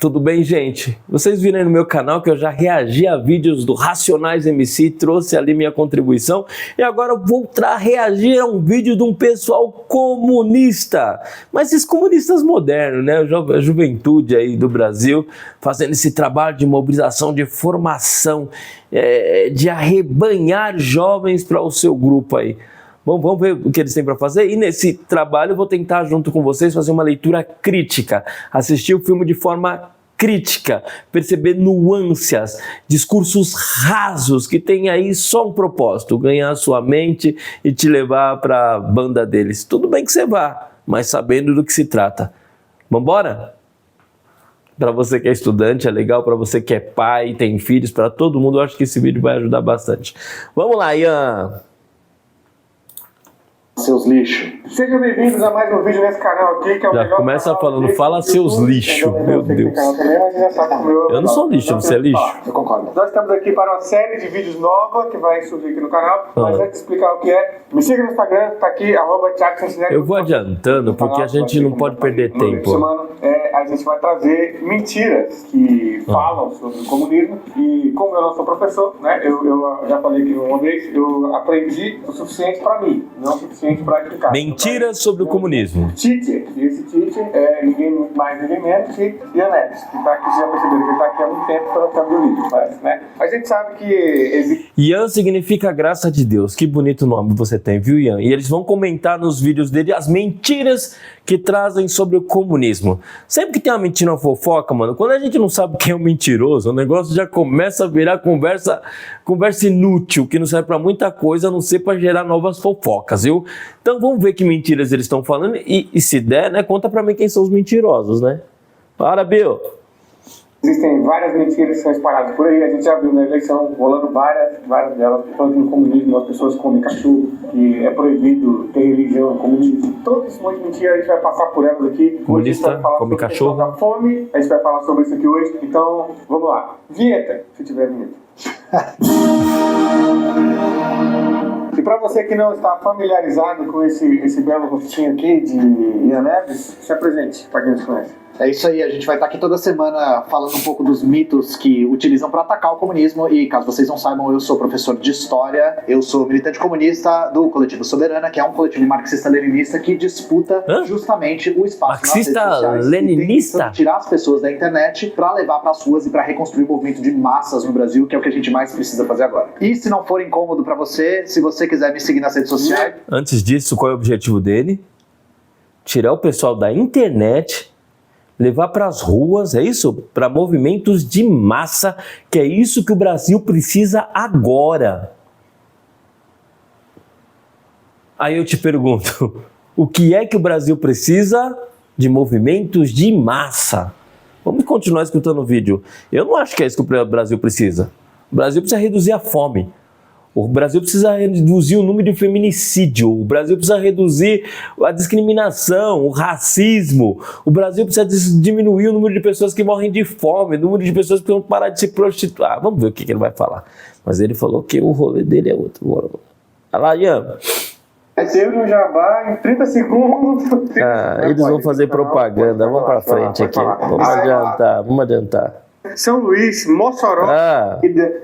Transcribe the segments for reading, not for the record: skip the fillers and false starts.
Tudo bem, gente? Vocês viram aí no meu canal que eu já reagi a vídeos do Racionais MC, trouxe ali minha contribuição e agora eu vou reagir a um vídeo de um pessoal comunista. Mas esses comunistas modernos, né? A juventude aí do Brasil fazendo esse trabalho de mobilização, de formação, de arrebanhar jovens para o seu grupo aí. Bom, vamos ver o que eles têm para fazer e nesse trabalho eu vou tentar junto com vocês fazer uma leitura crítica, assistir o filme de forma crítica, perceber nuances, discursos rasos que tem aí só um propósito, ganhar a sua mente e te levar para a banda deles. Tudo bem que você vá, mas sabendo do que se trata. Vambora? Para você que é estudante é legal, para você que é pai, tem filhos, para todo mundo eu acho que esse vídeo vai ajudar bastante. Vamos lá, Ian! Seus lixos. Sejam bem-vindos a mais um vídeo nesse canal aqui, que é o já começa falando, fala seus lixos, meu Deus. Eu não sou lixo, você é lixo? Eu concordo. Nós estamos aqui para uma série de vídeos nova que vai surgir aqui no canal, mas antes de explicar o que é, me siga no Instagram, tá aqui, @ThiagoSantinelli. Eu vou adiantando, porque a gente não pode perder tempo. Semana, a gente vai trazer mentiras que falam sobre o comunismo e como eu não sou professor, né, eu já falei aqui uma vez, eu aprendi o suficiente para mim, não o suficiente para explicar. Mentiras sobre o comunismo. Teacher, e esse teacher é ninguém mais, ninguém menos que Ian Neves, que tá aqui, já perceberam que ele está aqui há muito tempo pelo câmbio livre, parece, né? A gente sabe que existe... Ian significa graça de Deus, que bonito nome você tem, viu, Ian? E eles vão comentar nos vídeos dele as mentiras que trazem sobre o comunismo. Sempre que tem uma mentira, uma fofoca, mano, quando a gente não sabe quem é o mentiroso, o negócio já começa a virar conversa inútil, que não serve pra muita coisa, a não ser pra gerar novas fofocas, viu? Então vamos ver que mentiras eles estão falando e se der, né, conta pra mim quem são os mentirosos, né? Para, Bill! Existem várias mentiras que são espalhadas por aí, a gente já viu na eleição rolando várias delas, falando que no comunismo as pessoas comem cachorro, que é proibido ter religião, comunismo, todo esse monte de mentira a gente vai passar por elas aqui. Comunista, come cachorro. Da fome, a gente vai falar sobre isso aqui hoje, então vamos lá. Vinheta, se tiver vinheta. E para você que não está familiarizado com esse belo rostinho aqui de Ian Neves, se apresente para quem nos conhece. É isso aí, a gente vai estar aqui toda semana falando um pouco dos mitos que utilizam para atacar o comunismo e, caso vocês não saibam, eu sou professor de História, eu sou militante comunista do Coletivo Soberana, que é um coletivo marxista-leninista que disputa justamente o espaço marxista-leninista? Tirar as pessoas da internet para levar para as ruas e para reconstruir o movimento de massas no Brasil, que é o que a gente mais precisa fazer agora. E se não for incômodo para você, se você quiser me seguir nas redes sociais... Antes disso, qual é o objetivo dele? Tirar o pessoal da internet... levar para as ruas, é isso? Para movimentos de massa, que é isso que o Brasil precisa agora. Aí eu te pergunto, o que é que o Brasil precisa de movimentos de massa? Vamos continuar escutando o vídeo. Eu não acho que é isso que o Brasil precisa. O Brasil precisa reduzir a fome. O Brasil precisa reduzir o número de feminicídio, o Brasil precisa reduzir a discriminação, o racismo, o Brasil precisa diminuir o número de pessoas que morrem de fome, o número de pessoas que vão parar de se prostituir. Vamos ver o que ele vai falar. Mas ele falou que o rolê dele é outro. Olha lá, Ian. Teve um jabá em 30 segundos. Eles vão fazer propaganda, vamos para frente aqui. Vamos adiantar. São Luís, Mossoró,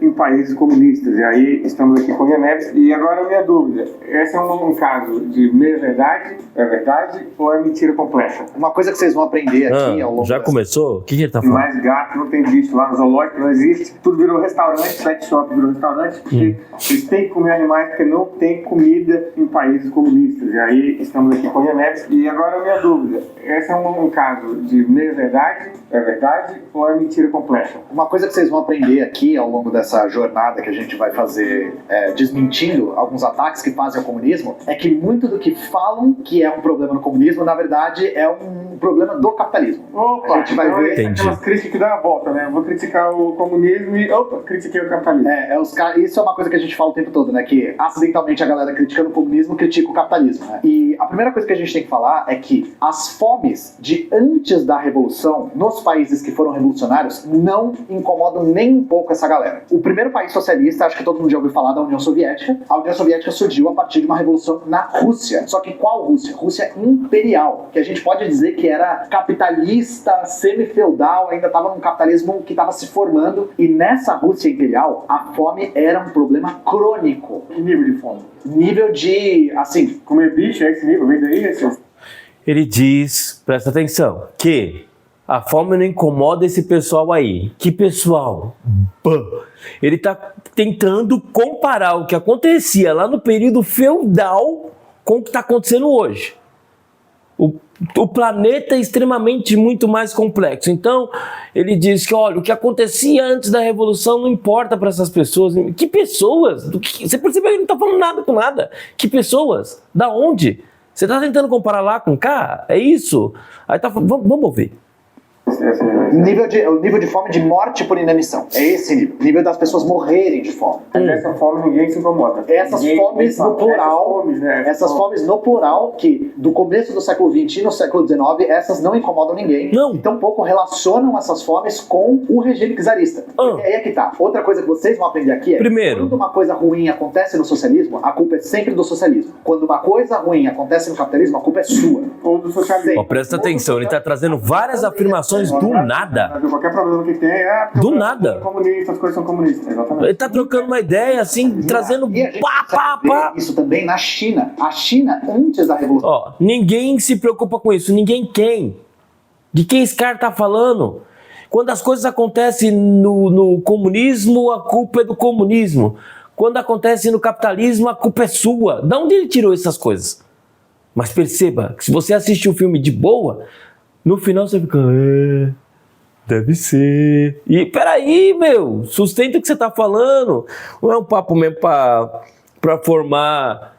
em países comunistas. E aí estamos aqui com Ian Neves. E agora a minha dúvida: esse é um caso de meia-verdade, é verdade ou é mentira completa? Uma coisa que vocês vão aprender aqui ao longo já começou? O que ele tá falando? Mais gato não tem bicho lá no zoológico, não existe. Tudo virou restaurante, pet shop virou restaurante. Porque eles têm que comer animais porque não tem comida em países comunistas. E aí estamos aqui com Ian Neves. E agora a minha dúvida: esse é um caso de meia-verdade, é verdade ou é mentira completa? Uma coisa que vocês vão aprender aqui ao longo dessa jornada que a gente vai fazer desmentindo alguns ataques que fazem ao comunismo é que muito do que falam que é um problema no comunismo, na verdade, é um problema do capitalismo. Opa, a gente vai ver aquelas críticas que dão a volta, né? Eu vou criticar o comunismo e, critiquei o capitalismo. Isso é uma coisa que a gente fala o tempo todo, né? Que acidentalmente a galera criticando o comunismo critica o capitalismo, né? E a primeira coisa que a gente tem que falar é que as fomes de antes da revolução nos países que foram revolucionários não incomodam nem um pouco essa galera. O primeiro país socialista, acho que todo mundo já ouviu falar da União Soviética. A União Soviética surgiu a partir de uma revolução na Rússia. Só que qual Rússia? Rússia imperial, que a gente pode dizer que era capitalista, semi-feudal, ainda estava num capitalismo que estava se formando. E nessa Rússia imperial, a fome era um problema crônico. Que nível de fome? Nível de, assim... Comer bicho é esse nível? Vem daí, esse? Ele diz, presta atenção, que a fome não incomoda esse pessoal aí. Que pessoal? Ele está tentando comparar o que acontecia lá no período feudal com o que está acontecendo hoje. O planeta é extremamente muito mais complexo. Então, ele diz que, olha, o que acontecia antes da Revolução não importa para essas pessoas. Que pessoas? Você percebeu que ele não está falando nada com nada. Que pessoas? Da onde? Você está tentando comparar lá com cá? É isso? Aí tá, vamos ouvir. O nível de fome de morte por inanição. É esse nível. Nível das pessoas morrerem de fome. Essa fome ninguém se incomoda. Essas fomes no plural, essas fomes no plural, que do começo do século XX e no século XIX, essas não incomodam ninguém. Não. E tampouco relacionam essas fomes com o regime czarista. Porque aí é que tá. Outra coisa que vocês vão aprender aqui é: primeiro, quando uma coisa ruim acontece no socialismo, a culpa é sempre do socialismo. Quando uma coisa ruim acontece no capitalismo, a culpa é sua. Ou do socialismo. Presta atenção, ele está trazendo várias afirmações do nada. Qualquer problema que tem do nada. Comunista, as coisas são comunistas, exatamente. Ele está trocando uma ideia assim, trazendo pá. Isso também na China. A China, antes da Revolução. Ninguém se preocupa com isso. Ninguém quem? De quem esse cara está falando? Quando as coisas acontecem no comunismo, a culpa é do comunismo. Quando acontece no capitalismo, a culpa é sua. De onde ele tirou essas coisas? Mas perceba que se você assiste um filme de boa, no final você fica... deve ser. E peraí, meu, sustenta o que você tá falando. Não é um papo mesmo pra formar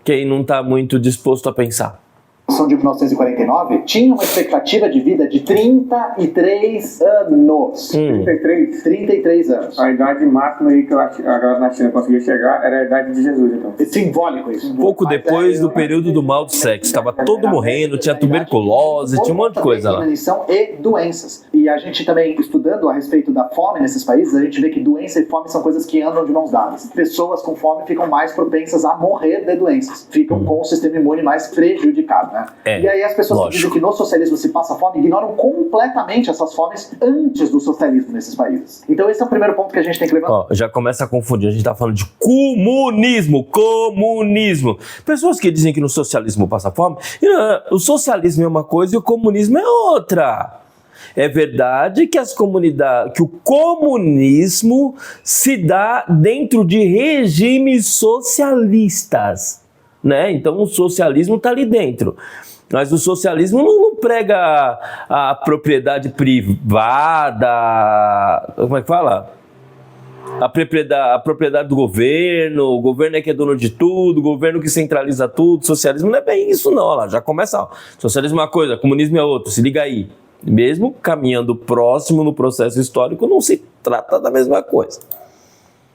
quem não tá muito disposto a pensar. De 1949, tinha uma expectativa de vida de 33 anos. 33 anos. A idade máxima aí que a galera na China conseguia chegar era a idade de Jesus, então. É simbólico isso. Pouco depois do período do mal de sexo. Estava todo morrendo, tinha tuberculose, tinha um monte de coisa lá. Inanição e doenças. E a gente também, estudando a respeito da fome nesses países, a gente vê que doença e fome são coisas que andam de mãos dadas. Pessoas com fome ficam mais propensas a morrer de doenças. Ficam com o sistema imune mais prejudicado, né? E aí as pessoas que dizem que no socialismo se passa fome ignoram completamente essas fomes antes do socialismo nesses países. Então esse é o primeiro ponto que a gente tem que levantar. Já começa a confundir, a gente tá falando de comunismo. Pessoas que dizem que no socialismo passa fome, o socialismo é uma coisa e o comunismo é outra. É verdade que que o comunismo se dá dentro de regimes socialistas, né? Então o socialismo está ali dentro. Mas o socialismo não prega a propriedade privada, como é que fala? A propriedade do governo, o governo é que é dono de tudo, o governo que centraliza tudo. Socialismo não é bem isso não, olha lá, já começa. Socialismo é uma coisa, comunismo é outra, se liga aí. Mesmo caminhando próximo no processo histórico, não se trata da mesma coisa.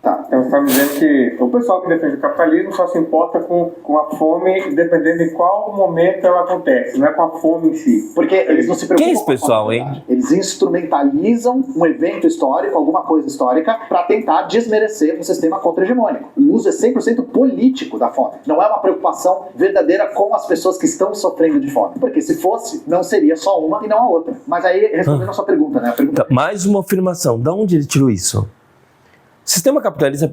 Tá, então você está dizendo que o pessoal que defende o capitalismo só se importa com a fome, dependendo de qual momento ela acontece, não é com a fome em si. Porque eles não se preocupam. Quem é esse pessoal, hein? Eles instrumentalizam um evento histórico, alguma coisa histórica, para tentar desmerecer um sistema contra-hegemônico. O uso é 100% político da fome. Não é uma preocupação verdadeira com as pessoas que estão sofrendo de fome. Porque se fosse, não seria só uma e não a outra. Mas aí, respondendo a sua pergunta, né? Mais uma afirmação. Da onde ele tirou isso? O sistema capitalista,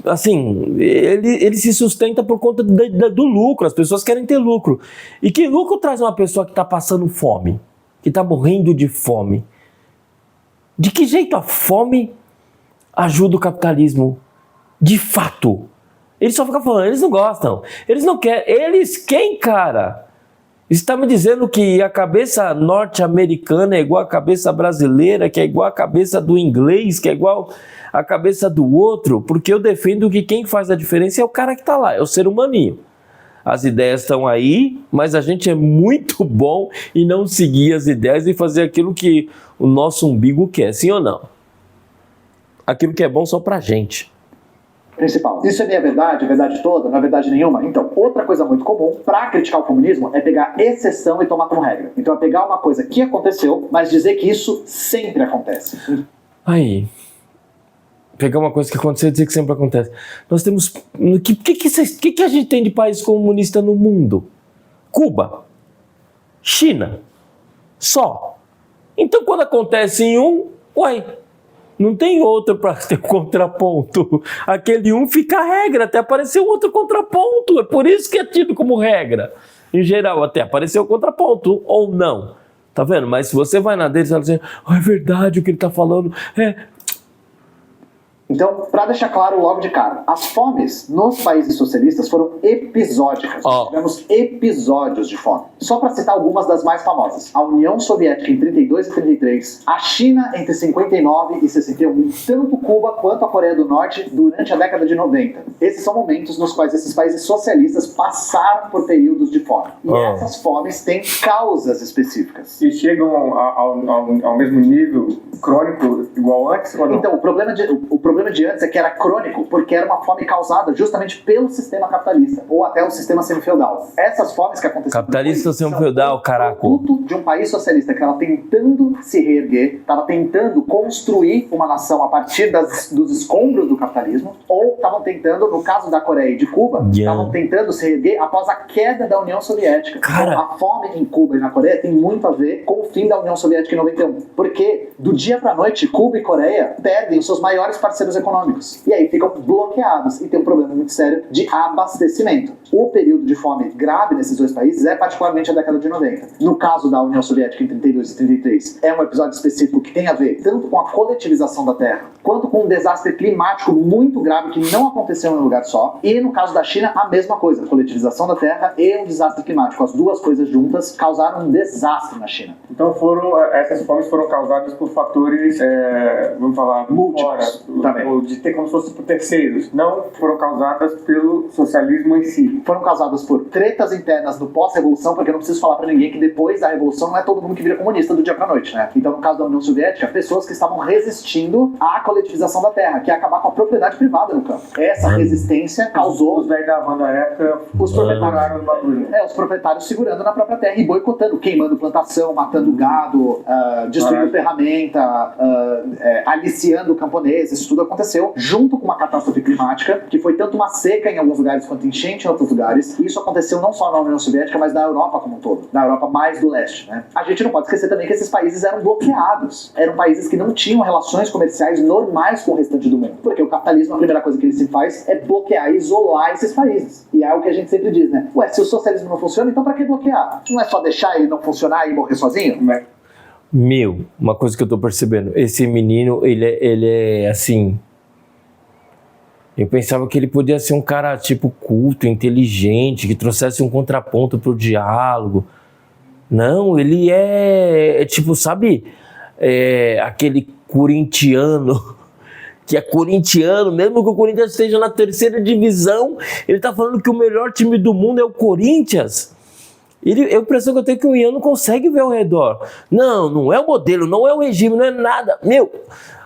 assim, ele se sustenta por conta do lucro. As pessoas querem ter lucro. E que lucro traz uma pessoa que está passando fome? Que está morrendo de fome? De que jeito a fome ajuda o capitalismo? De fato. Eles só ficam falando, eles não gostam. Eles não querem. Quem, cara? Está me dizendo que a cabeça norte-americana é igual a cabeça brasileira, que é igual a cabeça do inglês, que é igual a cabeça do outro, porque eu defendo que quem faz a diferença é o cara que está lá, é o ser humaninho. As ideias estão aí, mas a gente é muito bom em não seguir as ideias e fazer aquilo que o nosso umbigo quer, sim ou não? Aquilo que é bom só pra gente. Principal. Isso é minha verdade, verdade toda, não é verdade nenhuma? Então, outra coisa muito comum para criticar o comunismo é pegar exceção e tomar como regra. Então é pegar uma coisa que aconteceu, mas dizer que isso sempre acontece. Aí, pegar uma coisa que aconteceu e dizer que sempre acontece. Nós temos... O que a gente tem de país comunista no mundo? Cuba. China. Só. Então, quando acontece em um, não tem outro para ter contraponto. Aquele um fica a regra, até aparecer outro contraponto. É por isso que é tido como regra. Em geral, até apareceu o contraponto, ou não. Tá vendo? Mas se você vai na dele, você fala assim, é verdade o que ele tá falando. Então, para deixar claro logo de cara, as fomes nos países socialistas foram episódicas. Tivemos episódios de fome. Só para citar algumas das mais famosas. A União Soviética em 32 e 33, a China entre 59 e 61, tanto Cuba quanto a Coreia do Norte durante a década de 90. Esses são momentos nos quais esses países socialistas passaram por períodos de fome. E essas fomes têm causas específicas. E chegam ao mesmo nível crônico igual antes? Ou não? Então, o problema de antes é que era crônico, porque era uma fome causada justamente pelo sistema capitalista, ou até o sistema semifeudal. Essas fomes que aconteceram capitalista ou semifeudal, caraca. Produto de um país socialista que estava tentando se reerguer, estava tentando construir uma nação a partir dos escombros do capitalismo, ou estavam tentando, no caso da Coreia e de Cuba, estavam tentando se reerguer após a queda da União Soviética. Então, a fome em Cuba e na Coreia tem muito a ver com o fim da União Soviética em 91, porque do dia para a noite, Cuba e Coreia perdem os seus maiores parceiros econômicos. E aí ficam bloqueados e tem um problema muito sério de abastecimento. O período de fome grave nesses dois países é particularmente a década de 90. No caso da União Soviética em 32 e 33, é um episódio específico que tem a ver tanto com a coletivização da terra, quanto com um desastre climático muito grave que não aconteceu em um lugar só. E no caso da China, a mesma coisa. A coletivização da terra e um desastre climático. As duas coisas juntas causaram um desastre na China. Então essas fomes foram causadas por fatores, vamos falar, múltiplos também. Ou de ter como se fosse por terceiros. Não foram causadas pelo socialismo em si. Foram causadas por tretas internas do pós-revolução, porque eu não preciso falar pra ninguém que depois da revolução não é todo mundo que vira comunista do dia pra noite, né? Então, no caso da União Soviética, pessoas que estavam resistindo à coletivização da terra, que é acabar com a propriedade privada no campo. Essa resistência causou... Os velhos da van da época, os proprietários... os proprietários segurando na própria terra e boicotando, queimando plantação, matando gado, destruindo ferramenta, aliciando camponeses. Isso tudo aconteceu junto com uma catástrofe climática, que foi tanto uma seca em alguns lugares quanto enchente em outros lugares. E isso aconteceu não só na União Soviética, mas na Europa como um todo. Na Europa mais do leste, né? A gente não pode esquecer também que esses países eram bloqueados. Eram países que não tinham relações comerciais normais com o restante do mundo. Porque o capitalismo, a primeira coisa que ele se faz é bloquear e isolar esses países. E é o que a gente sempre diz, né? Ué, se o socialismo não funciona, então pra que bloquear? Não é só deixar ele não funcionar e morrer sozinho? Uma coisa que eu tô percebendo, esse menino, ele é assim... Eu pensava que ele podia ser um cara, tipo, culto, inteligente, que trouxesse um contraponto pro diálogo. Não, ele é tipo, sabe, aquele corintiano, que é corintiano, mesmo que o Corinthians esteja na terceira divisão, ele tá falando que o melhor time do mundo é o Corinthians. A impressão que eu tenho que o Ian não consegue ver ao redor. Não é o modelo, não é o regime, não é nada.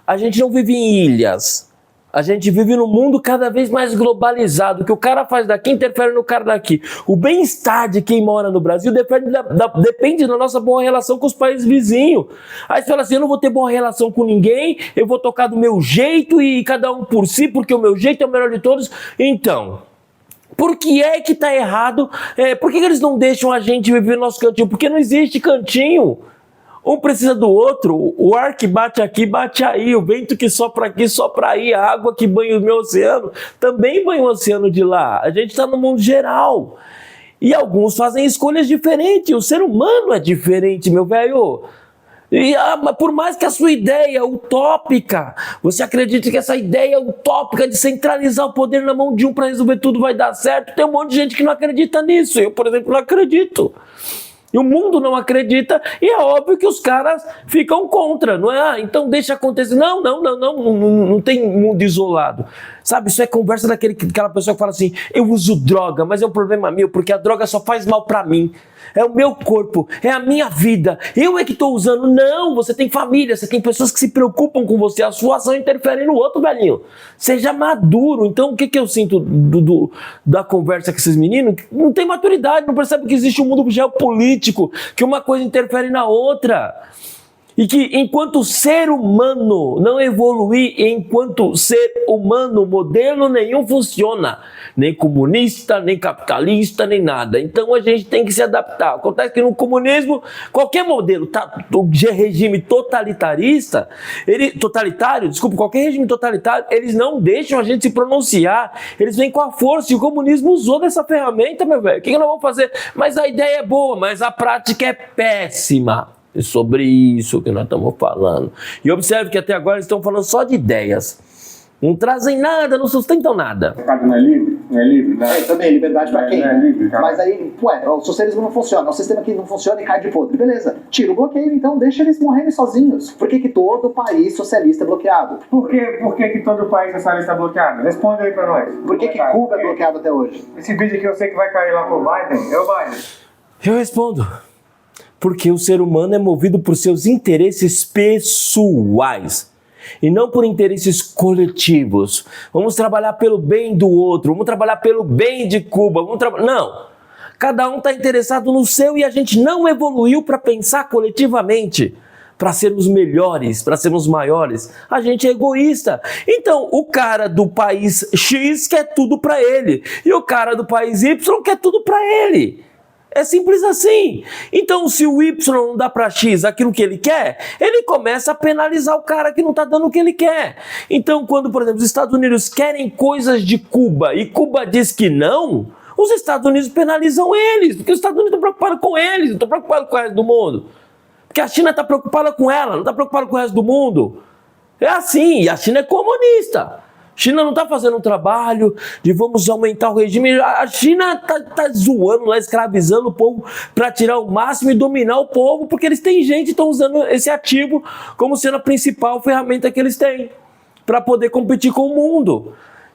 A gente não vive em ilhas. A gente vive num mundo cada vez mais globalizado. O que o cara faz daqui interfere no cara daqui. O bem-estar de quem mora no Brasil depende da nossa boa relação com os países vizinhos. Aí você fala assim, eu não vou ter boa relação com ninguém, eu vou tocar do meu jeito e cada um por si, porque o meu jeito é o melhor de todos. Então... por que é que tá errado? Por que eles não deixam a gente viver no nosso cantinho? Porque não existe cantinho. Um precisa do outro. O ar que bate aqui, bate aí. O vento que sopra aqui, sopra aí. A água que banha o meu oceano, também banha o oceano de lá. A gente está no mundo geral. E alguns fazem escolhas diferentes. O ser humano é diferente, meu velho. Mas por mais que a sua ideia utópica, você acredite que essa ideia utópica de centralizar o poder na mão de um para resolver tudo vai dar certo, tem um monte de gente que não acredita nisso. Eu, por exemplo, não acredito. E o mundo não acredita, e é óbvio que os caras ficam contra, não é? Então deixa acontecer. Não tem mundo isolado. Sabe, isso é conversa daquela pessoa que fala assim, eu uso droga, mas é um problema meu, porque a droga só faz mal pra mim. É o meu corpo, é a minha vida, eu é que tô usando. Não, você tem família, você tem pessoas que se preocupam com você, a sua ação interfere no outro, velhinho. Seja maduro. Então o que eu sinto da conversa com esses meninos? Não tem maturidade, não percebe que existe um mundo geopolítico, que uma coisa interfere na outra. E que enquanto ser humano não evoluir, enquanto ser humano, modelo nenhum funciona. Nem comunista, nem capitalista, nem nada. Então a gente tem que se adaptar. Acontece que no comunismo, qualquer modelo de regime totalitário, qualquer regime totalitário, eles não deixam a gente se pronunciar. Eles vêm com a força e o comunismo usou dessa ferramenta, meu velho. O que nós vamos fazer? Mas a ideia é boa, mas a prática é péssima. É sobre isso que nós estamos falando. E observe que até agora eles estão falando só de ideias. Não trazem nada, não sustentam nada. O mercado não é livre? Não é livre? Não é. Também, liberdade pra quem? Não é livre, cara. Mas aí, o socialismo não funciona, o sistema que não funciona e cai de podre. Beleza, tira o bloqueio então, deixa eles morrerem sozinhos. Por que todo país socialista é bloqueado? Por que todo país socialista é bloqueado? Responde aí pra nós. Por que Cuba é bloqueado até hoje? Esse vídeo aqui eu sei que vai cair lá pro Biden. É o Biden. Eu respondo. Porque o ser humano é movido por seus interesses pessoais e não por interesses coletivos. Vamos trabalhar pelo bem do outro, vamos trabalhar pelo bem de Cuba. Não, cada um está interessado no seu e a gente não evoluiu para pensar coletivamente, para sermos melhores, para sermos maiores. A gente é egoísta. Então, o cara do país X quer tudo para ele e o cara do país Y quer tudo para ele. É simples assim. Então, se o Y não dá para X aquilo que ele quer, ele começa a penalizar o cara que não está dando o que ele quer. Então, quando, por exemplo, os Estados Unidos querem coisas de Cuba e Cuba diz que não, os Estados Unidos penalizam eles, porque os Estados Unidos estão preocupados com eles, não estão preocupados com o resto do mundo. Porque a China está preocupada com ela, não está preocupada com o resto do mundo. É assim, e a China é comunista. A China não está fazendo um trabalho de vamos aumentar o regime. A China tá zoando lá, escravizando o povo para tirar o máximo e dominar o povo, porque eles têm gente que estão usando esse ativo como sendo a principal ferramenta que eles têm para poder competir com o mundo.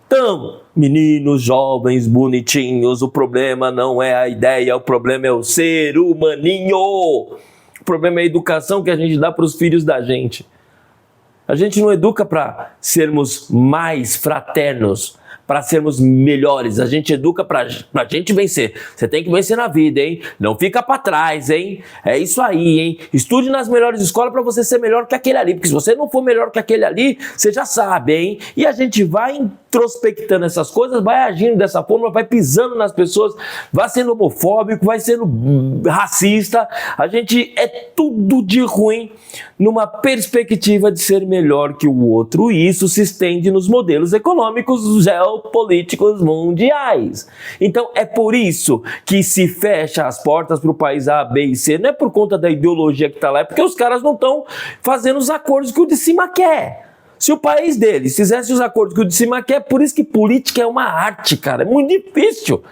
Então, meninos, jovens, bonitinhos, o problema não é a ideia, o problema é o ser humaninho. O problema é a educação que a gente dá para os filhos da gente. A gente não educa para sermos mais fraternos, para sermos melhores. A gente educa para a gente vencer. Você tem que vencer na vida, hein? Não fica para trás, hein? É isso aí, hein? Estude nas melhores escolas para você ser melhor que aquele ali. Porque se você não for melhor que aquele ali, você já sabe, hein? E a gente vai introspectando essas coisas, vai agindo dessa forma, vai pisando nas pessoas, vai sendo homofóbico, vai sendo racista. A gente é tudo de ruim numa perspectiva de ser melhor que o outro. E isso se estende nos modelos econômicos geopolíticos mundiais. Então é por isso que se fecha as portas para o país A, B e C. Não é por conta da ideologia que está lá, é porque os caras não estão fazendo os acordos que o de cima quer. Se o país deles fizesse os acordos que o de cima quer, por isso que política é uma arte, cara. É muito difícil.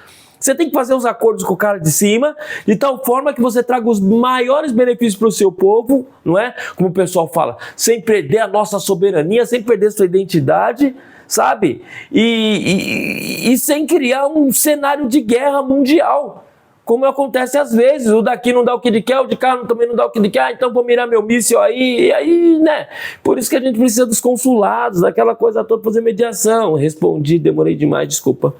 Você tem que fazer os acordos com o cara de cima, de tal forma que você traga os maiores benefícios para o seu povo, não é? Como o pessoal fala, sem perder a nossa soberania, sem perder sua identidade, sabe? E sem criar um cenário de guerra mundial, como acontece às vezes. O daqui não dá o que ele quer, o de cá também não dá o que ele quer, então vou mirar meu míssil aí, e aí, né? Por isso que a gente precisa dos consulados, daquela coisa toda, fazer mediação. Respondi, demorei demais, desculpa.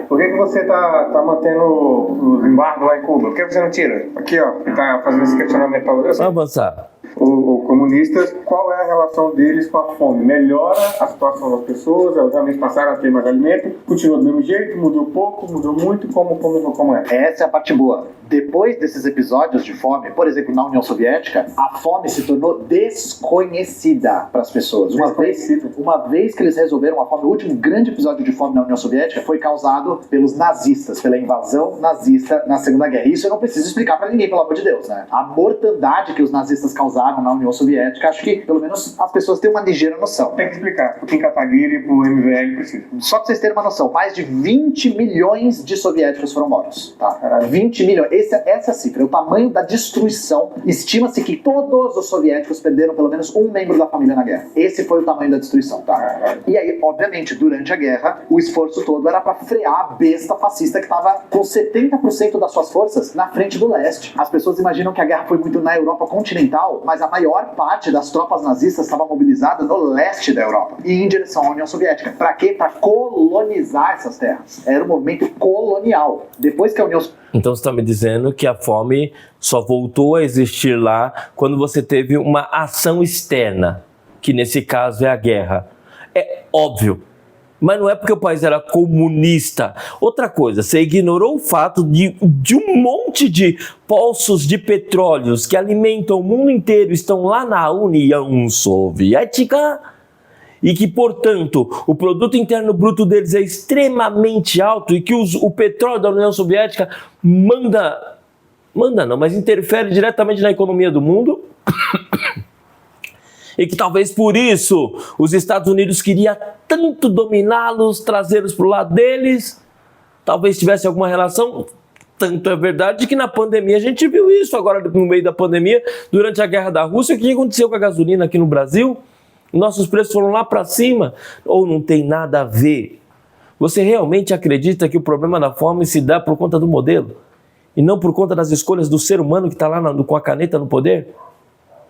Por que você tá mantendo os embargos lá em Cuba? Por que você não tira? Aqui, ó, que tá fazendo esse questionamento. Vamos avançar. Os comunistas, qual é a relação deles com a fome? Melhora a situação das pessoas, elas realmente passaram a ter mais alimento, continua do mesmo jeito, mudou pouco, mudou muito, como é? Essa é a parte boa. Depois desses episódios de fome, por exemplo, na União Soviética, a fome se tornou desconhecida para as pessoas. Uma vez que eles resolveram a fome, o último grande episódio de fome na União Soviética foi causado pelos nazistas, pela invasão nazista na Segunda Guerra. Isso eu não preciso explicar para ninguém, pelo amor de Deus, né? A mortandade que os nazistas causaram na União Soviética, acho que pelo menos as pessoas têm uma ligeira noção. Tem que explicar, pro Kim Kataguiri e pro MVL precisa. Só para vocês terem uma noção, mais de 20 milhões de soviéticos foram mortos, tá? 20 milhões. Essa é a cifra, o tamanho da destruição. Estima-se que todos os soviéticos perderam pelo menos um membro da família na guerra. Esse foi o tamanho da destruição, tá? E aí, obviamente, durante a guerra, o esforço todo era para frear a besta fascista que estava com 70% das suas forças na frente do leste. As pessoas imaginam que a guerra foi muito na Europa continental, mas a maior parte das tropas nazistas estava mobilizada no leste da Europa e em direção à União Soviética. Para quê? Para colonizar essas terras. Era um movimento colonial. Depois que a União... Então você está me dizendo que a fome só voltou a existir lá quando você teve uma ação externa, que nesse caso é a guerra. É óbvio. Mas não é porque o país era comunista. Outra coisa, você ignorou o fato de um monte de poços de petróleos que alimentam o mundo inteiro estão lá na União Soviética e que, portanto, o produto interno bruto deles é extremamente alto e que o petróleo da União Soviética manda não, mas interfere diretamente na economia do mundo. E que talvez por isso os Estados Unidos queria tanto dominá-los, trazê-los para o lado deles. Talvez tivesse alguma relação. Tanto é verdade que na pandemia a gente viu isso. Agora, no meio da pandemia, durante a guerra da Rússia, o que aconteceu com a gasolina aqui no Brasil? Nossos preços foram lá para cima. Ou não tem nada a ver? Você realmente acredita que o problema da fome se dá por conta do modelo? E não por conta das escolhas do ser humano que está lá com a caneta no poder?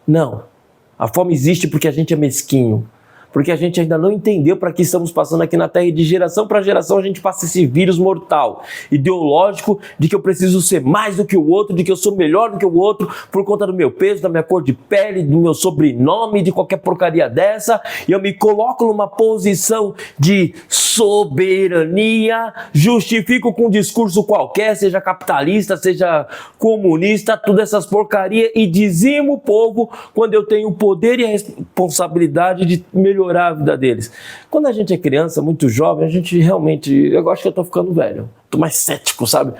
Não. A fome existe porque a gente é mesquinho, porque a gente ainda não entendeu para que estamos passando aqui na Terra e de geração para geração a gente passa esse vírus mortal, ideológico, de que eu preciso ser mais do que o outro, de que eu sou melhor do que o outro por conta do meu peso, da minha cor de pele, do meu sobrenome, de qualquer porcaria dessa, e eu me coloco numa posição de soberania, justifico com um discurso qualquer, seja capitalista, seja comunista, todas essas porcarias, e dizimo o povo quando eu tenho o poder e a responsabilidade de melhorar a vida deles. Quando a gente é criança, muito jovem, a gente realmente, eu acho que eu tô ficando velho, tô mais cético, sabe?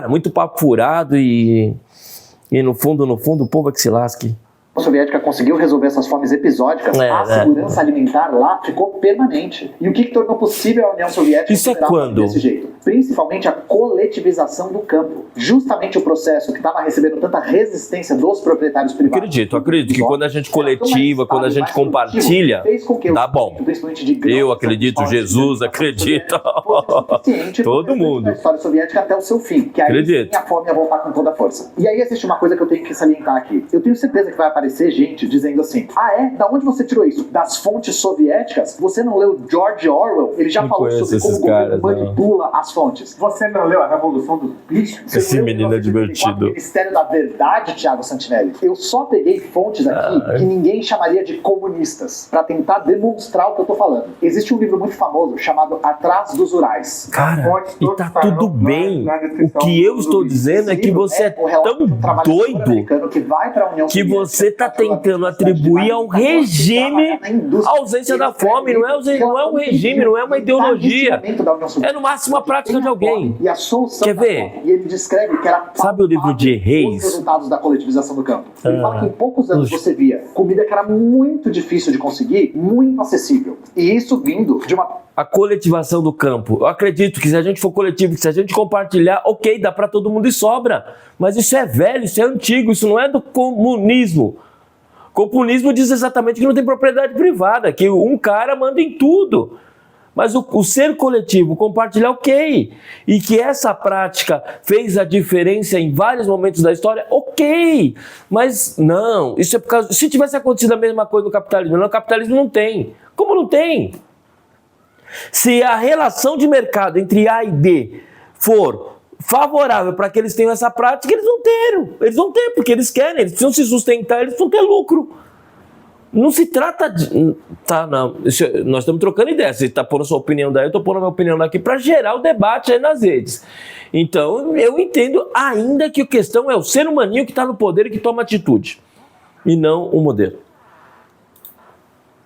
Muito papo furado e no fundo o povo é que se lasque. A União Soviética conseguiu resolver essas fomes episódicas, a segurança alimentar lá ficou permanente. E o que tornou possível a União Soviética isso é quando? Desse jeito? Principalmente a coletivização do campo. Justamente o processo que estava recebendo tanta resistência dos proprietários privados. Acredito que quando a gente coletiva, quando a gente compartilha, dá bom. Eu acredito, Jesus acredita. Todo mundo. A história soviética até o seu fim, que aí a fome ia voltar com toda a força. E aí existe uma coisa que eu tenho que salientar aqui. Eu tenho certeza que vai aparecer gente dizendo assim: da onde você tirou isso? Das fontes soviéticas? Você não leu George Orwell? Ele já falou sobre como o governo manipula as fontes. Você não leu A Revolução dos Bichos? Esse menino é divertido. O Ministério da Verdade, Thiago Santinelli. Eu só peguei fontes aqui que ninguém chamaria de comunistas, pra tentar demonstrar o que eu tô falando. Existe um livro muito famoso chamado Atrás dos Urais. Cara, e tá tudo bem. O que eu estou dizendo é que você é tão doido que você tá tentando atribuir ao regime a ausência da fome. Não é um regime, não é uma ideologia. É no máximo a prática de alguém. E a solução quer ver? E ele descreve que era sabe o livro de Reis? Os resultados da coletivização do campo. Ele fala que em poucos anos você via comida que era muito difícil de conseguir, muito acessível. E isso vindo de uma... A coletivação do campo. Eu acredito que se a gente for coletivo, que se a gente compartilhar, ok, dá pra todo mundo e sobra. Mas isso é velho, isso é antigo, isso não é do comunismo. Comunismo diz exatamente que não tem propriedade privada, que um cara manda em tudo. Mas o ser coletivo, compartilhar, ok. E que essa prática fez a diferença em vários momentos da história, ok. Mas não, isso é por causa... Se tivesse acontecido a mesma coisa no capitalismo, no capitalismo não tem. Como não tem? Se a relação de mercado entre A e B for favorável para que eles tenham essa prática, eles vão ter, porque eles querem, eles precisam se sustentar, eles vão ter lucro. Não se trata de... nós estamos trocando ideia, você está pondo a sua opinião daí, eu estou pondo a minha opinião daqui para gerar o debate aí nas redes. Então, eu entendo ainda que a questão é o ser humaninho que está no poder e que toma atitude, e não o modelo.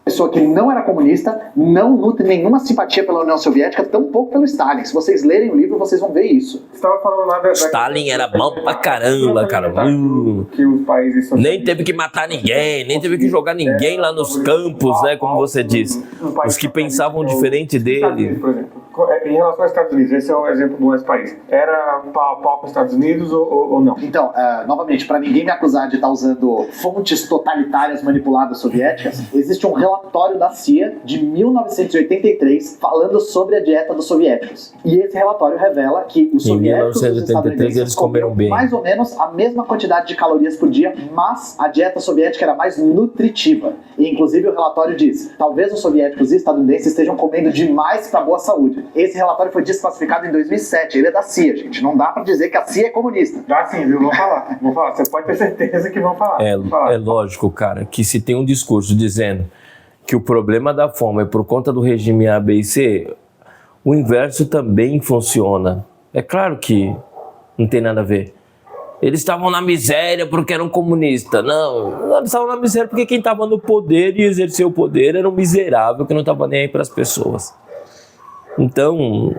Pessoa que não era comunista, não nutre nenhuma simpatia pela União Soviética, tampouco pelo Stalin. Se vocês lerem o livro, vocês vão ver isso. Você estava falando lá da Stalin era bom pra caramba, cara. Que os países nem teve que matar ninguém, nem teve que jogar ninguém lá nos campos, né, como você disse. Os que pensavam diferente dele. Por exemplo. Em relação aos Estados Unidos, esse é o exemplo do nosso país. Era pau a pau com os Estados Unidos ou não? Então, novamente, para ninguém me acusar de estar usando fontes totalitárias manipuladas soviéticas, existe um relatório da CIA de 1983 falando sobre a dieta dos soviéticos. E esse relatório revela que os soviéticos e os estadunidenses eles comeram bem. Mais ou menos a mesma quantidade de calorias por dia, mas a dieta soviética era mais nutritiva. E, inclusive, o relatório diz, talvez os soviéticos e estadunidenses estejam comendo demais para boa saúde. Esse relatório foi desclassificado em 2007, ele é da CIA, gente. Não dá pra dizer que a CIA é comunista. Dá sim, viu? Vou falar. Você pode ter certeza que vão falar. É lógico, cara, que se tem um discurso dizendo que o problema da fome é por conta do regime A, B e C, o inverso também funciona. É claro que não tem nada a ver. Eles estavam na miséria porque eram comunistas. Não, eles estavam na miséria porque quem estava no poder e exerceu o poder era um miserável que não estava nem aí para as pessoas. Então,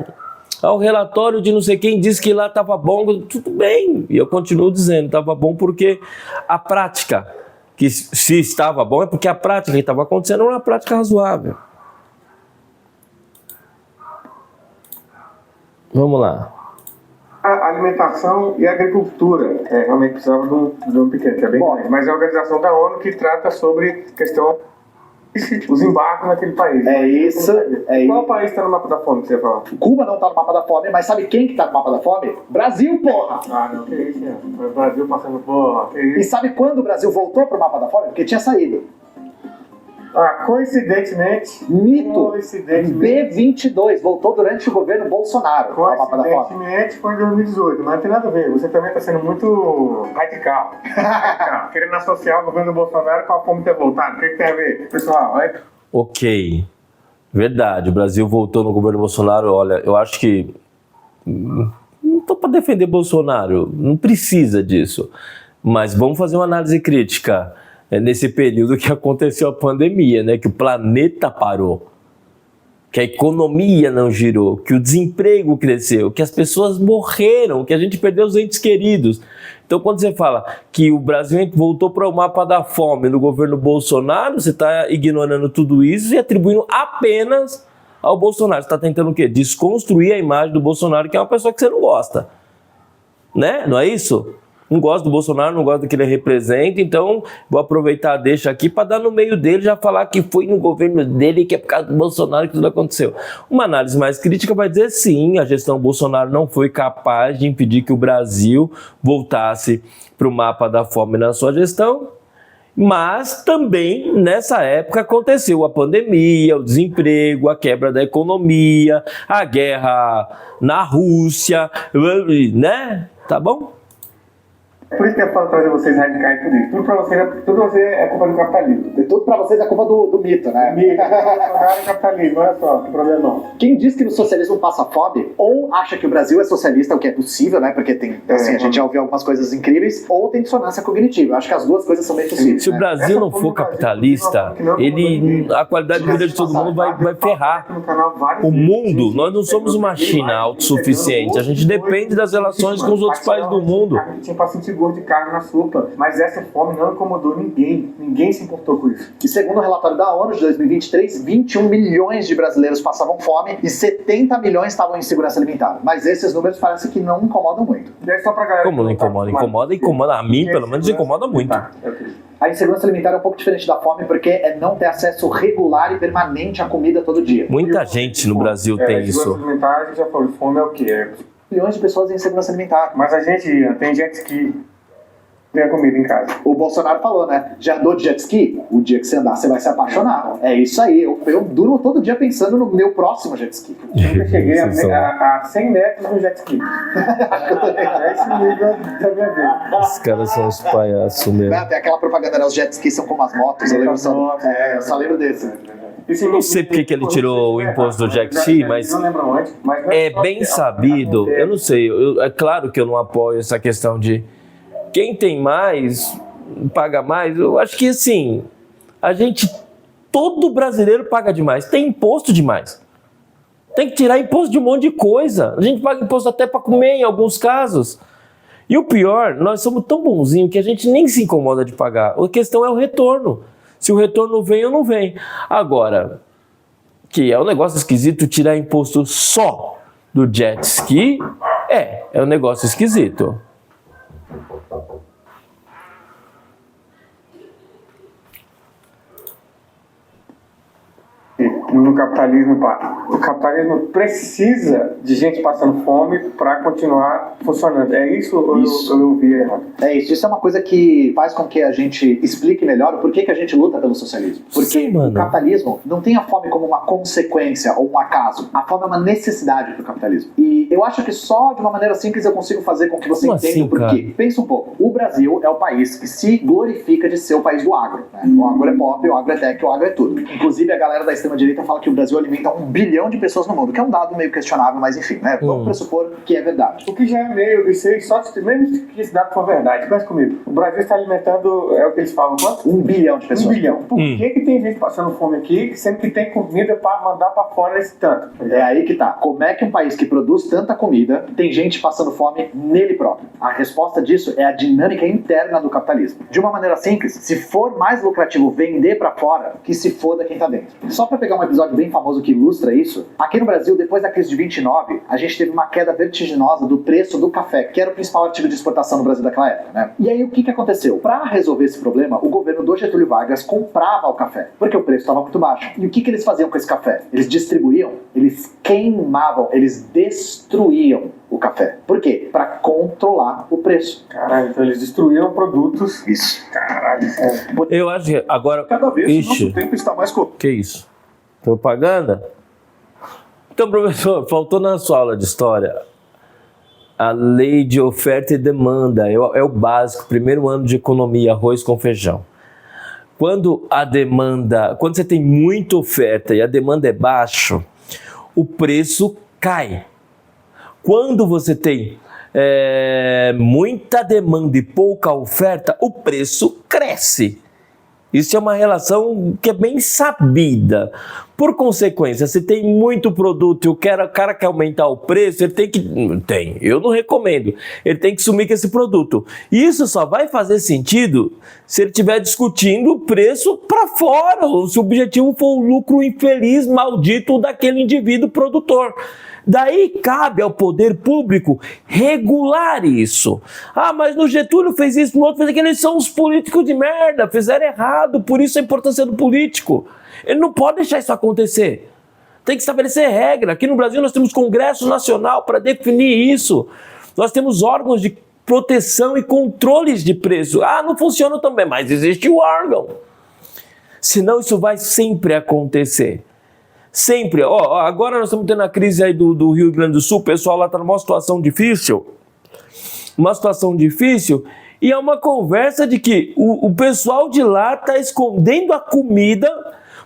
ao relatório de não sei quem disse que lá estava bom, tudo bem. E eu continuo dizendo, estava bom porque a prática, que se estava bom é porque a prática que estava acontecendo era uma prática razoável. Vamos lá. A alimentação e a agricultura realmente precisava de um pequeno, que é bem grande. Mas é a Organização da ONU que trata sobre questão os embarques naquele país. É isso. Qual país está no mapa da fome que você fala? Cuba não está no mapa da fome, mas sabe quem que está no mapa da fome? Brasil, porra! Ah, não, que isso, né? O Brasil passando porra, que isso. E sabe quando o Brasil voltou pro mapa da fome? Porque tinha saído. Coincidentemente, Mito. B22 voltou durante o governo Bolsonaro. Coincidentemente foi em 2018, mas não tem nada a ver. Você também está sendo muito radical. Querendo associar o governo Bolsonaro com a fome ter voltado. O que tem a ver, pessoal? Ok, verdade. O Brasil voltou no governo Bolsonaro. Olha, eu acho que não estou para defender Bolsonaro. Não precisa disso. Mas vamos fazer uma análise crítica. Nesse período que aconteceu a pandemia, né? Que o planeta parou, que a economia não girou, que o desemprego cresceu, que as pessoas morreram, que a gente perdeu os entes queridos. Então, quando você fala que o Brasil voltou para o mapa da fome no governo Bolsonaro, você está ignorando tudo isso e atribuindo apenas ao Bolsonaro. Você está tentando o quê? Desconstruir a imagem do Bolsonaro, que é uma pessoa que você não gosta. Né? Não é isso? Não gosto do Bolsonaro, não gosto do que ele representa, então vou aproveitar, deixa aqui para dar no meio dele, já falar que foi no governo dele, que é por causa do Bolsonaro que tudo aconteceu. Uma análise mais crítica vai dizer sim, a gestão Bolsonaro não foi capaz de impedir que o Brasil voltasse para o mapa da fome na sua gestão, mas também nessa época aconteceu a pandemia, o desemprego, a quebra da economia, a guerra na Rússia, né? Tá bom? Por isso que eu falo trazer vocês radicais por isso. Tudo pra você é culpa do capitalismo. E tudo pra vocês é culpa do mito, né? Mito, capitalismo, olha só, que problema. Quem diz que no socialismo passa fome, ou acha que o Brasil é socialista, o que é possível, né? Porque tem, assim, a gente já ouviu algumas coisas incríveis, ou tem dissonância cognitiva. Eu acho que as duas coisas são bem possíveis. Se o Brasil não for capitalista, a qualidade de vida de todo mundo vai ferrar. O mundo, nós não somos uma China autossuficiente. A gente depende das relações com os outros países do mundo. A gente tinha paciente de carne na sopa, mas essa fome não incomodou ninguém se importou com isso. E segundo o relatório da ONU de 2023, 21 milhões de brasileiros passavam fome e 70 milhões estavam em insegurança alimentar. Mas esses números parecem que não incomodam muito. E aí, só pra galera, como não incomoda? Incomoda. A mim, pelo menos, incomoda muito. A insegurança alimentar é um pouco diferente da fome porque é não ter acesso regular e permanente à comida todo dia. Muita gente no Brasil tem isso. Insegurança alimentar, a gente já falou, fome é o quê? Milhões de pessoas em insegurança alimentar. Mas a gente tem jet ski. Tem a comida em casa. O Bolsonaro falou, né? Já andou de jet ski? O dia que você andar, você vai se apaixonar. É isso aí. Eu durmo todo dia pensando no meu próximo jet ski. Eu nunca cheguei a 100 metros no jet ski. É esse nível da minha vida. Os caras são os palhaços mesmo. Tem aquela propaganda, né? Os jet skis são como as motos. Eu só lembro desse. Não sei porque que ele tirou o imposto do jet ski, mas é bem sabido. Eu não sei. É claro que eu não apoio essa questão de quem tem mais, paga mais. Eu acho que assim, todo brasileiro paga demais, tem imposto demais. Tem que tirar imposto de um monte de coisa. A gente paga imposto até para comer em alguns casos. E o pior, nós somos tão bonzinhos que a gente nem se incomoda de pagar. A questão é o retorno. Se o retorno vem ou não vem. Agora, que é um negócio esquisito tirar imposto só do jet ski, é um negócio esquisito. No capitalismo, o capitalismo precisa de gente passando fome para continuar funcionando. É isso ou eu ouvi errado? É isso. Isso é uma coisa que faz com que a gente explique melhor o porquê que a gente luta pelo socialismo. Porque Sim, o capitalismo não tem a fome como uma consequência ou um acaso. A fome é uma necessidade para o capitalismo. E eu acho que só de uma maneira simples eu consigo fazer com que você Como entenda assim, o porquê. cara? Pensa um pouco. O Brasil é o país que se glorifica de ser o país do agro. Né? O agro é pop, o agro é tech, o agro é tudo. Inclusive a galera da extrema-direita fala que o Brasil alimenta 1 bilhão de pessoas no mundo, que é um dado meio questionável, mas enfim, né? Vamos pressupor que é verdade. O que já é meio, isso aí, só mesmo que esse dado for verdade, pensa comigo, o Brasil está alimentando, é o que eles falam, quanto? 1 bilhão de pessoas. 1 bilhão. Por que tem gente passando fome aqui, sendo que tem comida para mandar para fora esse tanto? É aí que tá. Como é que um país que produz tanta comida tem gente passando fome nele próprio? A resposta disso é a dinâmica interna do capitalismo. De uma maneira simples, se for mais lucrativo vender para fora, que se foda quem tá dentro. Só para pegar um episódio bem famoso que ilustra isso, aqui no Brasil, depois da crise de 29, a gente teve uma queda vertiginosa do preço do café, que era o principal artigo de exportação no Brasil daquela época, né? E aí o que aconteceu? Para resolver esse problema, o governo do Getúlio Vargas comprava o café, porque o preço estava muito baixo. E o que eles faziam com esse café? Eles distribuíam, eles queimavam, eles destruíam o café. Por quê? Para controlar o preço. Caralho, então eles destruíram produtos. Isso. Caralho. Eu acho que agora... Cada vez o Ixi, nosso tempo está mais curto. que isso? Propaganda? Então, professor, faltou na sua aula de história a lei de oferta e demanda. É o básico, primeiro ano de economia, arroz com feijão. Quando você tem muita oferta e a demanda é baixa, o preço cai. Quando você tem muita demanda e pouca oferta, o preço cresce. Isso é uma relação que é bem sabida. Por consequência, se tem muito produto e o cara quer aumentar o preço, ele tem que... eu não recomendo. Ele tem que sumir com esse produto. E isso só vai fazer sentido se ele estiver discutindo o preço para fora, ou se o objetivo for o lucro infeliz, maldito daquele indivíduo produtor. Daí cabe ao poder público regular isso. Ah, mas no Getúlio fez isso, no outro fez aquilo. Eles são os políticos de merda, fizeram errado, por isso a importância do político. Ele não pode deixar isso acontecer. Tem que estabelecer regra. Aqui no Brasil nós temos Congresso Nacional para definir isso. Nós temos órgãos de proteção e controles de preço. Ah, não funciona também, mas existe o órgão. Senão isso vai sempre acontecer. Sempre. Agora nós estamos tendo a crise aí do Rio Grande do Sul, o pessoal lá está numa situação difícil. E é uma conversa de que o pessoal de lá está escondendo a comida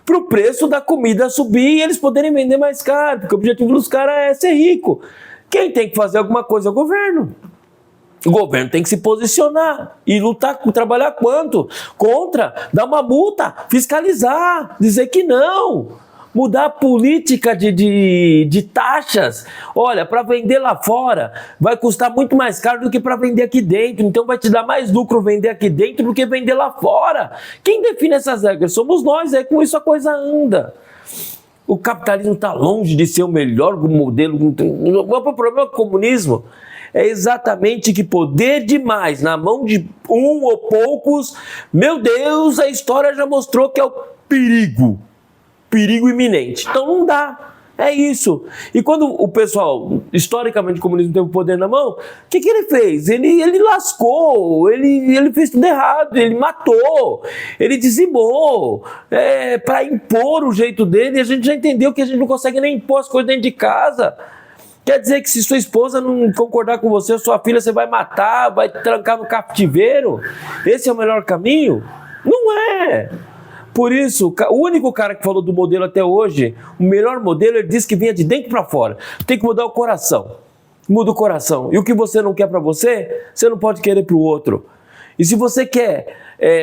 para o preço da comida subir e eles poderem vender mais caro, porque o objetivo dos caras é ser rico. Quem tem que fazer alguma coisa é o governo. O governo tem que se posicionar e lutar, trabalhar quanto? Contra, dar uma multa, fiscalizar, dizer que não. Mudar a política de taxas. Olha, para vender lá fora vai custar muito mais caro do que para vender aqui dentro. Então vai te dar mais lucro vender aqui dentro do que vender lá fora. Quem define essas regras? Somos nós. Com isso a coisa anda. O capitalismo está longe de ser o melhor modelo. O problema com o comunismo é exatamente que poder demais na mão de um ou poucos, meu Deus, a história já mostrou que é o perigo iminente. Então não dá. É isso. E quando o pessoal, historicamente, o comunismo teve o poder na mão, o que ele fez? Ele lascou, ele fez tudo errado, ele matou, ele dizimou, para impor o jeito dele. E a gente já entendeu que a gente não consegue nem impor as coisas dentro de casa. Quer dizer que se sua esposa não concordar com você, sua filha você vai matar, vai trancar no cativeiro? Esse é o melhor caminho? Não é. Por isso, o único cara que falou do modelo até hoje, o melhor modelo, ele diz que vinha de dentro para fora. Tem que mudar o coração. Muda o coração. E o que você não quer para você, você não pode querer para o outro. E se você quer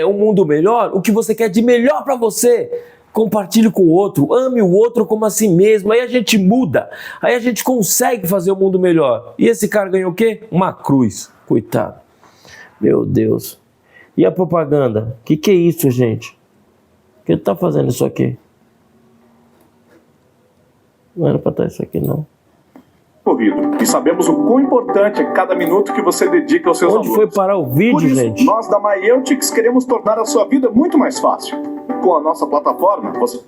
um mundo melhor, o que você quer de melhor para você, compartilhe com o outro, ame o outro como a si mesmo. Aí a gente muda, aí a gente consegue fazer o mundo melhor. E esse cara ganhou o quê? Uma cruz. Coitado. Meu Deus. E a propaganda? Que é isso, gente? Por que tá fazendo isso aqui? Não era pra estar isso aqui, não. Corrido. E sabemos o quão importante é cada minuto que você dedica aos seus Onde alunos. foi parar o vídeo, Por isso, gente? nós da Maieltics queremos tornar a sua vida muito mais fácil. Com a nossa plataforma, você...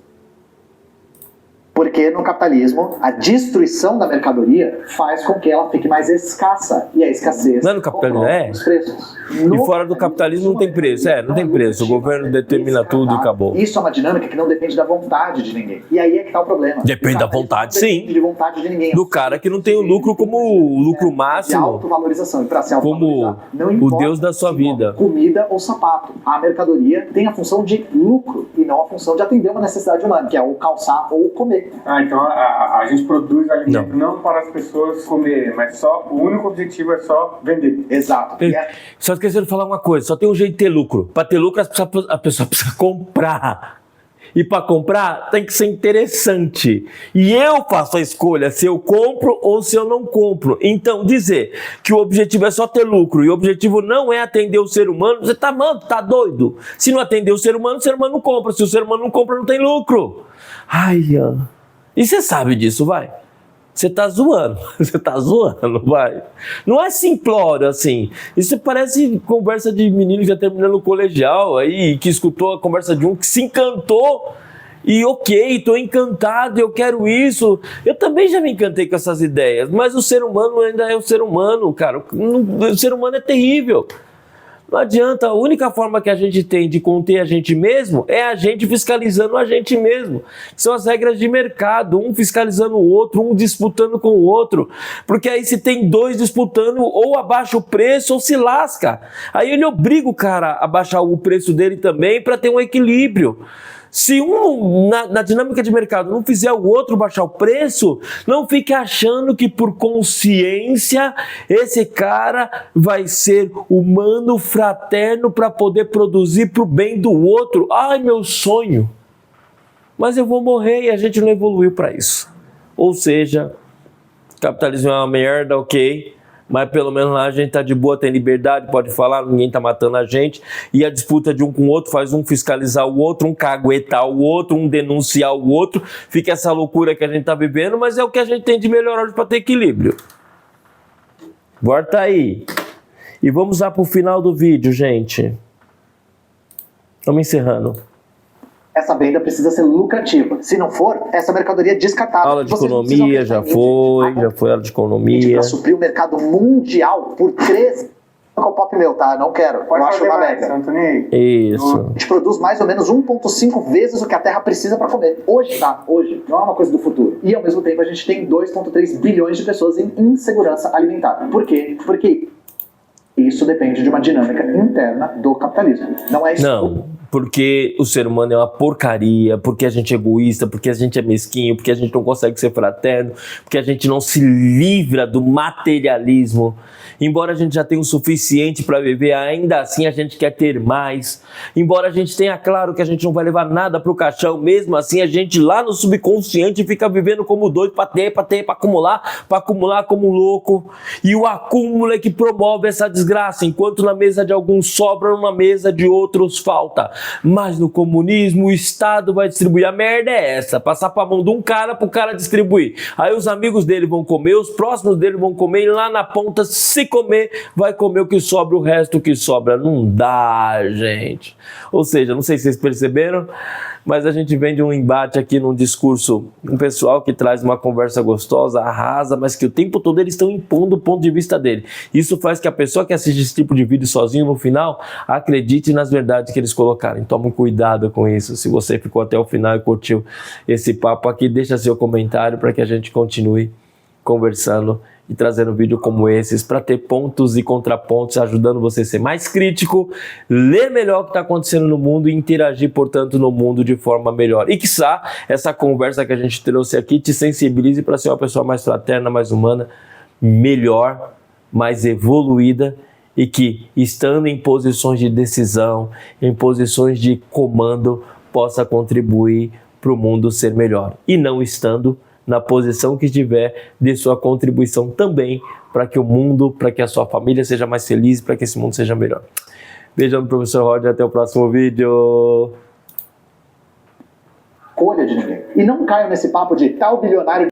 Porque no capitalismo, a destruição da mercadoria faz com que ela fique mais escassa. E a escassez Não é no capitalismo, controla os preços. E fora do capitalismo não tem preço. Não tem preço. O governo determina tudo e acabou. Isso é uma dinâmica que não depende da vontade de ninguém. E aí é que tá o problema. Depende da vontade, não sim. depende de vontade de ninguém. Do cara que não tem o lucro como o lucro De máximo, autovalorização. E para se como autovalorizar, não o importa Deus da sua se vida. comida ou sapato. A mercadoria tem a função de lucro e não a função de atender uma necessidade humana, que é ou calçar ou comer. Então a gente produz alimento não para as pessoas comerem, mas só o único objetivo é só vender. Exato. Só esqueceram de falar uma coisa, só tem um jeito de ter lucro. Para ter lucro, a pessoa precisa comprar. E para comprar, tem que ser interessante. E eu faço a escolha se eu compro ou se eu não compro. Então, dizer que o objetivo é só ter lucro e o objetivo não é atender o ser humano, você tá doido. Se não atender o ser humano não compra. Se o ser humano não compra, não tem lucro. Ai, e você sabe disso, vai? Você tá zoando, vai. Não é simplório assim. Isso parece conversa de menino que já terminando o colegial aí, que escutou a conversa de um que se encantou. E ok, tô encantado, eu quero isso. Eu também já me encantei com essas ideias, mas o ser humano ainda é o ser humano, cara. O ser humano é terrível. Não adianta, a única forma que a gente tem de conter a gente mesmo é a gente fiscalizando a gente mesmo. São as regras de mercado, um fiscalizando o outro, um disputando com o outro. Porque aí se tem dois disputando, ou abaixa o preço ou se lasca. Aí ele obriga o cara a baixar o preço dele também para ter um equilíbrio. Se um, na dinâmica de mercado, não fizer o outro baixar o preço, não fique achando que por consciência esse cara vai ser humano, fraterno para poder produzir para o bem do outro. Ai, meu sonho! Mas eu vou morrer e a gente não evoluiu para isso. Ou seja, capitalismo é uma merda, ok? Mas pelo menos lá a gente tá de boa, tem liberdade, pode falar, ninguém tá matando a gente. E a disputa de um com o outro faz um fiscalizar o outro, um caguetar o outro, um denunciar o outro. Fica essa loucura que a gente tá vivendo, mas é o que a gente tem de melhor hoje para ter equilíbrio. Volta aí. E vamos lá pro final do vídeo, gente. Estamos encerrando. Essa venda precisa ser lucrativa. Se não for, essa mercadoria é descartável. Aula de economia, já foi aula de economia. Para suprir o mercado mundial por 3 com o pop meu, tá? Não quero. Pode eu acho uma mais, merda. Antônio. Isso. A gente produz mais ou menos 1,5 vezes o que a Terra precisa para comer. Hoje, tá? Hoje. Não é uma coisa do futuro. E ao mesmo tempo a gente tem 2,3 bilhões de pessoas em insegurança alimentar. Por quê? Porque isso depende de uma dinâmica interna do capitalismo. Não é isso. Não. Porque o ser humano é uma porcaria, porque a gente é egoísta, porque a gente é mesquinho, porque a gente não consegue ser fraterno, porque a gente não se livra do materialismo. Embora a gente já tenha o suficiente para viver, ainda assim a gente quer ter mais. Embora a gente tenha claro que a gente não vai levar nada para o caixão, mesmo assim a gente lá no subconsciente fica vivendo como doido para acumular como louco. E o acúmulo é que promove essa desgraça, enquanto na mesa de alguns sobra, numa mesa de outros falta. Mas no comunismo o Estado vai distribuir. A merda é essa, passar para a mão de um cara para o cara distribuir. Aí os amigos dele vão comer, os próximos dele vão comer, e lá na ponta, se comer, vai comer o que sobra, o resto que sobra. Não dá, gente. Ou seja, não sei se vocês perceberam, mas a gente vem de um embate aqui num discurso, um pessoal que traz uma conversa gostosa, arrasa, mas que o tempo todo eles estão impondo o ponto de vista dele. Isso faz que a pessoa que assiste esse tipo de vídeo sozinho no final acredite nas verdades que eles colocarem. Tome cuidado com isso. Se você ficou até o final e curtiu esse papo aqui, deixa seu comentário para que a gente continue conversando e trazendo vídeo como esses para ter pontos e contrapontos, ajudando você a ser mais crítico, ler melhor o que está acontecendo no mundo e interagir, portanto, no mundo de forma melhor. E quiçá, essa conversa que a gente trouxe aqui te sensibilize para ser uma pessoa mais fraterna, mais humana, melhor, mais evoluída e que, estando em posições de decisão, em posições de comando, possa contribuir para o mundo ser melhor. E não estando na posição que estiver, dê sua contribuição também para que o mundo, para que a sua família seja mais feliz, para que esse mundo seja melhor. Beijão do professor Roger, até o próximo vídeo. Escolha de ninguém. E não caia nesse papo de tal bilionário